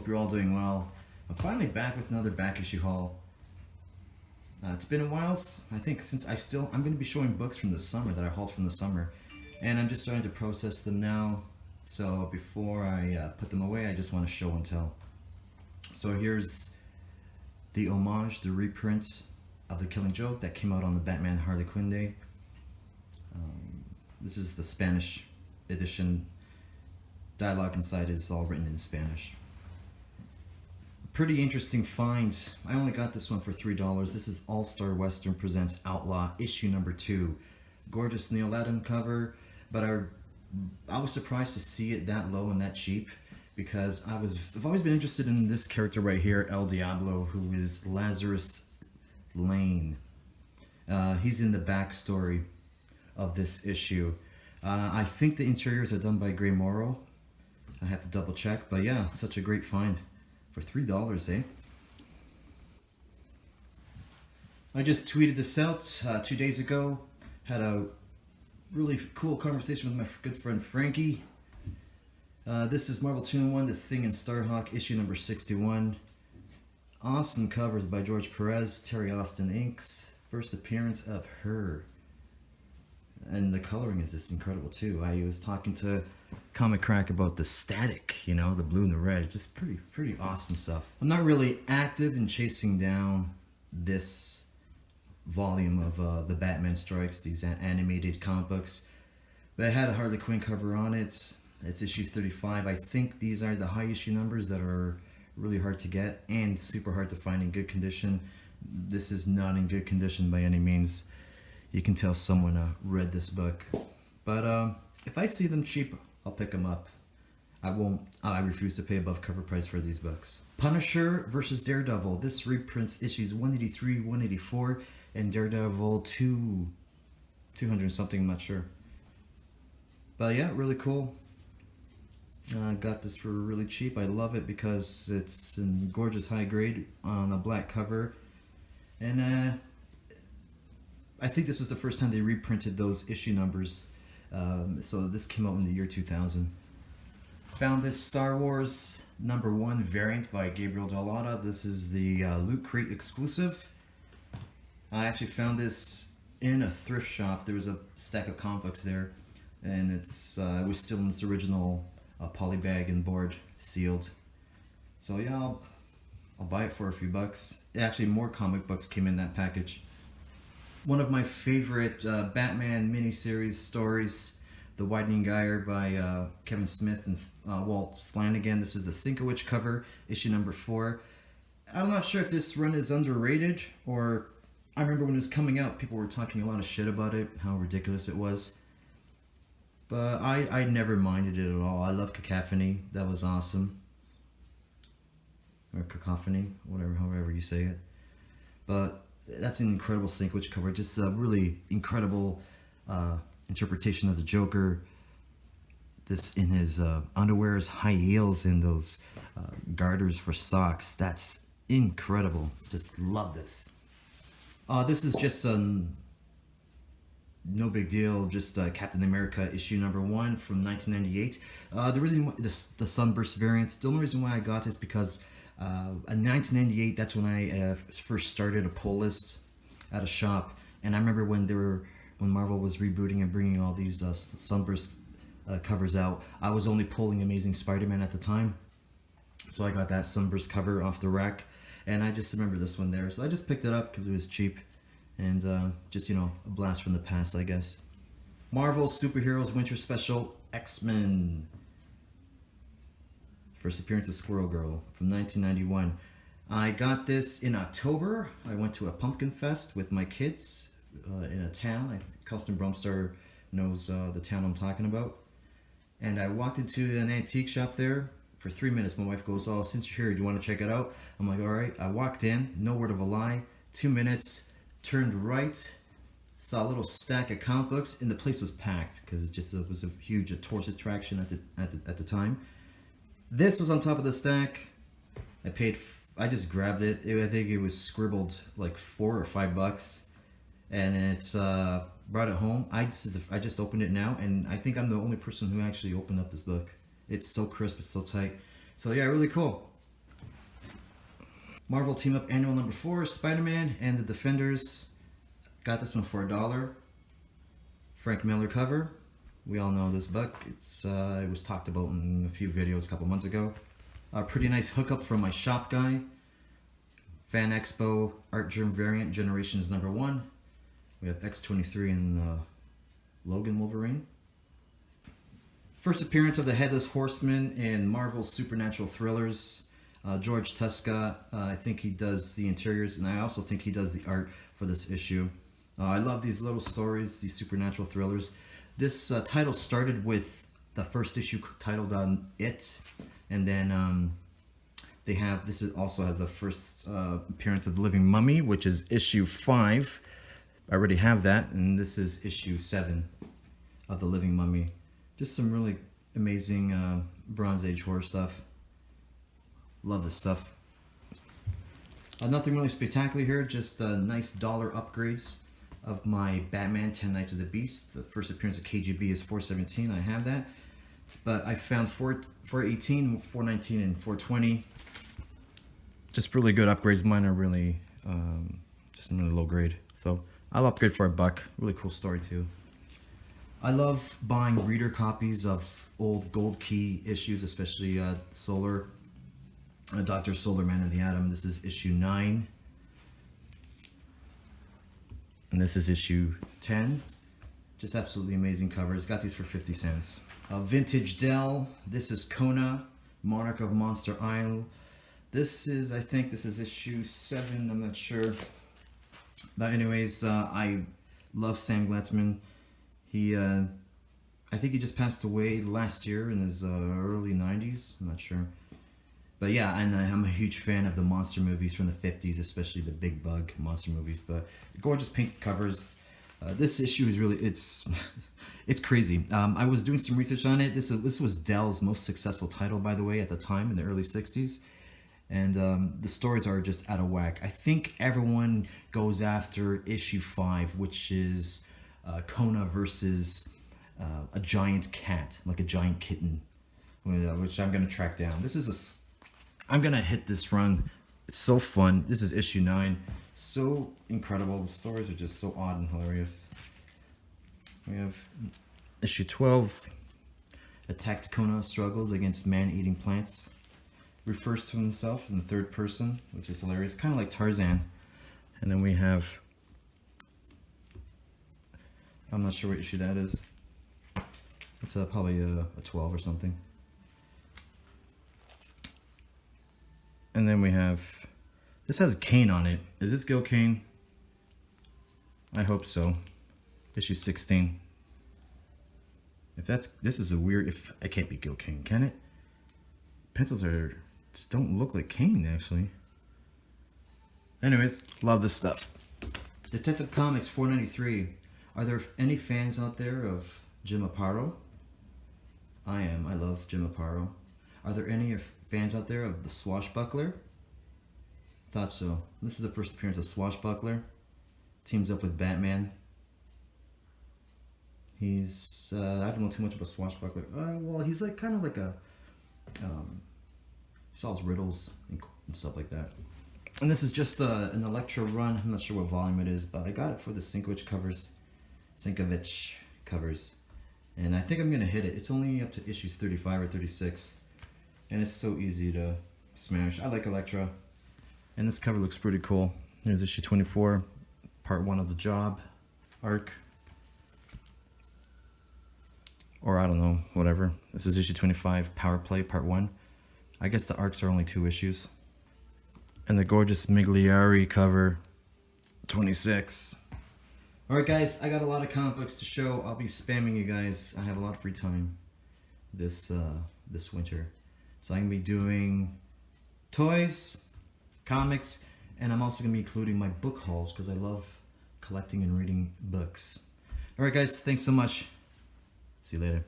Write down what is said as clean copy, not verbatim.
Hope you're all doing well. I'm finally back with another back issue haul. It's been a while, I think, since I'm going to be showing books from the summer that I hauled from the summer. And I'm just starting to process them now. So before I put them away, I just want to show and tell. So here's the homage, the reprint of The Killing Joke that came out on the Batman Harley Quinn Day. This is the Spanish edition. Dialogue inside is all written in Spanish. Pretty interesting find. I only got this one for $3. This is All Star Western Presents Outlaw issue number 2. Gorgeous Neil Adams cover, but I was surprised to see it that low and that cheap, because I've always been interested in this character right here, El Diablo, who is Lazarus Lane. He's in the backstory of this issue. I think the interiors are done by Gray Morrow. I have to double check, but yeah, such a great find for $3, eh? I just tweeted this out 2 days ago. Had a really cool conversation with my good friend Frankie. This is Marvel 2-in-1, The Thing and Starhawk, issue number 61. Awesome covers by George Perez, Terry Austin inks. First appearance of her. And the coloring is just incredible too. I was talking to Comic Crack about the static, you know, the blue and the red. Just pretty awesome stuff. I'm not really active in chasing down this volume of the Batman Strikes, these animated comic books. But it had a Harley Quinn cover on it. It's issue 35. I think these are the high issue numbers that are really hard to get and super hard to find in good condition. This is not in good condition by any means. You can tell someone read this book. But if I see them cheap, I'll pick them up. I refuse to pay above cover price for these books. Punisher versus Daredevil. This reprints issues 183, 184, and Daredevil 200 something, I'm not sure. But yeah, really cool. Got this for really cheap. I love it because it's in gorgeous high grade on a black cover. And I think this was the first time they reprinted those issue numbers. So this came out in the year 2000. Found this Star Wars #1 variant by Gabriel Dell'Otta. This is the Loot Crate exclusive. I actually found this in a thrift shop. There was a stack of comic books there, and it was still in its original poly bag and board, sealed. So yeah, I'll buy it for a few bucks. Actually, more comic books came in that package. One of my favorite Batman miniseries stories, The Widening Gyre by Kevin Smith and Walt Flanagan. This is the Sinkowitz cover, issue number 4. I'm not sure if this run is underrated, or I remember when it was coming out, people were talking a lot of shit about it, how ridiculous it was. But I never minded it at all. I love Cacophony. That was awesome. Or Cacophony, whatever, however you say it. But that's an incredible Sinkowitz cover. Just a really incredible interpretation of the Joker. This in his underwears, high heels, and those garters for socks. That's incredible. Just love this. This is just no big deal. Just Captain America issue number 1 from 1998. The reason why, the Sunburst variant. The only reason why I got this because in 1998, that's when I first started a pull list at a shop, and I remember when Marvel was rebooting and bringing all these Sunburst covers out. I was only pulling Amazing Spider-Man at the time, so I got that Sunburst cover off the rack, and I just remember this one there, so I just picked it up because it was cheap, and just, you know, a blast from the past, I guess. Marvel Superheroes Winter Special X-Men. First appearance of Squirrel Girl from 1991. I got this in October. I went to a pumpkin fest with my kids in a town. Custom Brumstar knows the town I'm talking about. And I walked into an antique shop there for 3 minutes. My wife goes, "Oh, since you're here, do you want to check it out?" I'm like, "All right." I walked in, no word of a lie. 2 minutes, turned right, saw a little stack of comic books, and the place was packed because it was a huge tourist attraction at the time. This was on top of the stack. I just grabbed it. I think it was scribbled like $4 or $5, and it's brought it home. I just opened it now, and I think I'm the only person who actually opened up this book. It's so crisp, it's so tight. So yeah, really cool. Marvel Team Up Annual number 4, Spider-Man and the Defenders. Got this one for $1. Frank Miller cover. We all know this book. It was talked about in a few videos a couple months ago. A pretty nice hookup from my shop guy. Fan Expo Art Germ Variant Generations number 1. We have X-23 and Logan Wolverine. First appearance of the Headless Horseman in Marvel's Supernatural Thrillers. George Tuska, I think he does the interiors, and I also think he does the art for this issue. I love these little stories, these supernatural thrillers. This title started with the first issue titled It, and then also has the first appearance of the Living Mummy, which is issue 5. I already have that, and this is issue 7 of the Living Mummy. Just some really amazing Bronze Age horror stuff. Love this stuff. Nothing really spectacular here, just nice dollar upgrades of my Batman 10 Nights of the Beast. The first appearance of KGB is $4.17. I have that. But I found $4.18, $4.19, and $4.20. Just really good upgrades. Mine are really just really low grade. So I'll upgrade for $1. Really cool story too. I love buying reader copies of old Gold Key issues, especially Solar. Dr. Solar Man of the Atom. This is issue 9. And this is issue 10. Just absolutely amazing covers. Got these for 50 cents. Vintage Dell. This is KONA, Monarch of Monster Isle. I think this is issue 7. I'm not sure. But anyways, I love Sam Glatzman. I think he just passed away last year in his early 90s. I'm not sure. But yeah, and I'm a huge fan of the monster movies from the 50s, especially the Big Bug monster movies. But gorgeous painted covers. This issue is really, it's crazy. I was doing some research on it. This was Dell's most successful title, by the way, at the time in the early 60s. And the stories are just out of whack. I think everyone goes after issue 5, which is KONA versus a giant cat, like a giant kitten, which I'm going to track down. I'm going to hit this run. It's so fun. This is issue 9. So incredible. The stories are just so odd and hilarious. We have issue 12. Attacked KONA struggles against man-eating plants. Refers to himself in the third person, which is hilarious. Kind of like Tarzan. And then we have... I'm not sure what issue that is. It's probably a 12 or something. And then we have, this has Kane on it. Is this Gil Kane? I hope so. Issue 16. This is a weird, it can't be Gil Kane, can it? Pencils just don't look like Kane, actually. Anyways, love this stuff. Detective Comics 493. Are there any fans out there of Jim Aparo? I am. I love Jim Aparo. Are there any fans out there of the Swashbuckler? Thought so. This is the first appearance of Swashbuckler. Teams up with Batman. He's, I don't know too much about Swashbuckler. Well, he's like kind of like a, he solves riddles and stuff like that. And this is just an Electro run. I'm not sure what volume it is, but I got it for the Sinkovich covers. And I think I'm going to hit it. It's only up to issues 35 or 36. And it's so easy to smash. I like Electra. And this cover looks pretty cool. Here's issue 24, part 1 of the Job arc. Or I don't know, whatever. This is issue 25, Power Play, part 1. I guess the arcs are only 2 issues. And the gorgeous Migliari cover, 26. Alright guys, I got a lot of comic books to show. I'll be spamming you guys. I have a lot of free time this winter. So I'm going to be doing toys, comics, and I'm also going to be including my book hauls because I love collecting and reading books. Alright guys, thanks so much. See you later.